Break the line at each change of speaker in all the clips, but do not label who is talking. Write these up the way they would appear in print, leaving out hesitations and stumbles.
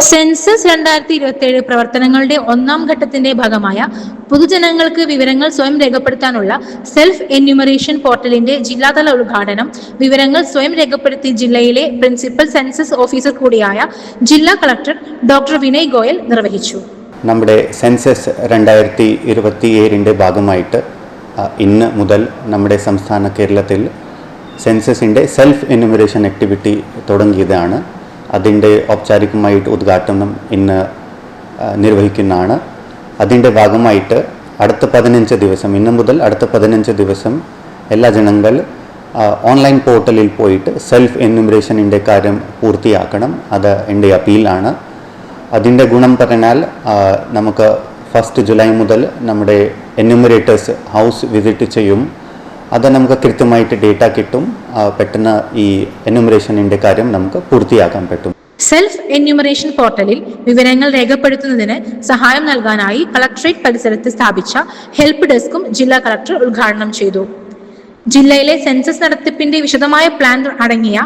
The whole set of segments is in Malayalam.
സെൻസസ് 2027 പ്രവർത്തനങ്ങളുടെ ഒന്നാം ഘട്ടത്തിന്റെ ഭാഗമായ പൊതുജനങ്ങൾക്ക് വിവരങ്ങൾ സ്വയം രേഖപ്പെടുത്താനുള്ള സെൽഫ് എന്യൂമറേഷൻ പോർട്ടലിന്റെ ജില്ലാതല ഉദ്ഘാടനം വിവരങ്ങൾ സ്വയം രേഖപ്പെടുത്തി ജില്ലയിലെ പ്രിൻസിപ്പൽ സെൻസസ് ഓഫീസർ കൂടിയായ ജില്ലാ കളക്ടർ ഡോക്ടർ വിനയ് ഗോയൽ നിർവഹിച്ചു.
നമ്മുടെ സെൻസസ് 2027 ഭാഗമായിട്ട് ഇന്ന് മുതൽ നമ്മുടെ സംസ്ഥാന കേരളത്തിൽ സെൻസസിൻ്റെ സെൽഫ് എന്യൂമറേഷൻ ആക്ടിവിറ്റി തുടങ്ങിയതാണ്. അതിൻ്റെ ഔപചാരികമായിട്ട് ഉദ്ഘാടനം ഇന്ന് നിർവഹിക്കുന്നതാണ്. അതിൻ്റെ ഭാഗമായിട്ട് അടുത്ത 15 ദിവസം ഇന്ന് മുതൽ അടുത്ത 15 ദിവസം എല്ലാ ജനങ്ങൾ ഓൺലൈൻ പോർട്ടലിൽ പോയിട്ട് സെൽഫ് എന്യൂമറേഷനിൻ്റെ കാര്യം പൂർത്തിയാക്കണം. അത് എൻ്റെ അപ്പീലാണ്. അതിൻ്റെ ഗുണം പറഞ്ഞാൽ നമുക്ക് 1 ജൂലൈ മുതൽ നമ്മുടെ എന്യൂമറേറ്റേഴ്സ് ഹൗസ് വിസിറ്റ് ചെയ്യും. അത് നമുക്ക് കൃത്യമായിട്ട് ഡേറ്റ കിട്ടും. പെട്ടെന്ന് ഈ എന്യൂമറേഷനിൻ്റെ കാര്യം നമുക്ക് പൂർത്തിയാക്കാൻ പറ്റും.
സെൽഫ് എന്യൂമറേഷൻ പോർട്ടലിൽ വിവരങ്ങൾ രേഖപ്പെടുത്തുന്നതിന് സഹായം നൽകാനായി കളക്ടറേറ്റ് പരിസരത്ത് സ്ഥാപിച്ച ഹെൽപ്പ് ഡെസ്കും ജില്ലാ കളക്ടർ ഉദ്ഘാടനം ചെയ്തു. ജില്ലയിലെ സെൻസസ് നടത്തിപ്പിന്റെ വിശദമായ പ്ലാൻ അടങ്ങിയ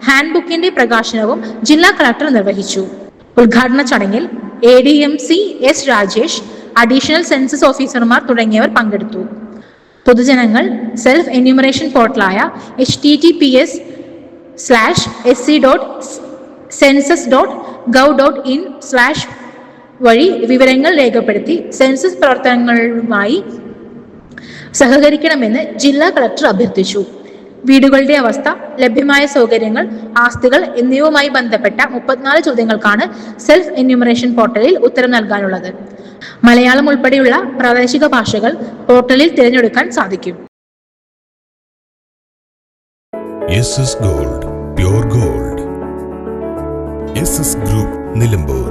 ഹാൻഡ് ബുക്കിന്റെ പ്രകാശനവും ജില്ലാ കളക്ടർ നിർവഹിച്ചു. ഉദ്ഘാടന ചടങ്ങിൽ ADMC S. Rajesh, additional census ഓഫീസർമാർ തുടങ്ങിയവർ പങ്കെടുത്തു. പൊതുജനങ്ങൾ സെൽഫ് എന്യൂമറേഷൻ പോർട്ടലായ https:/sc.census.gov.in/ വഴി വിവരങ്ങൾ രേഖപ്പെടുത്തി സെൻസസ് പ്രവർത്തനങ്ങളുമായി സഹകരിക്കണമെന്ന് ജില്ലാ കളക്ടർ അഭ്യർത്ഥിച്ചു. വീടുകളുടെ അവസ്ഥ, ലഭ്യമായ സൗകര്യങ്ങൾ, ആസ്തികൾ എന്നിവയുമായി ബന്ധപ്പെട്ട 34 ചോദ്യങ്ങൾക്കാണ് സെൽഫ് എന്യൂമറേഷൻ പോർട്ടലിൽ ഉത്തരം നൽകാനുള്ളത്. മലയാളം ഉൾപ്പെടെയുള്ള പ്രാദേശിക ഭാഷകൾ പോർട്ടലിൽ തിരഞ്ഞെടുക്കാൻ സാധിക്കും.
SS Gold, Pure Gold. SS Group, Nilambur.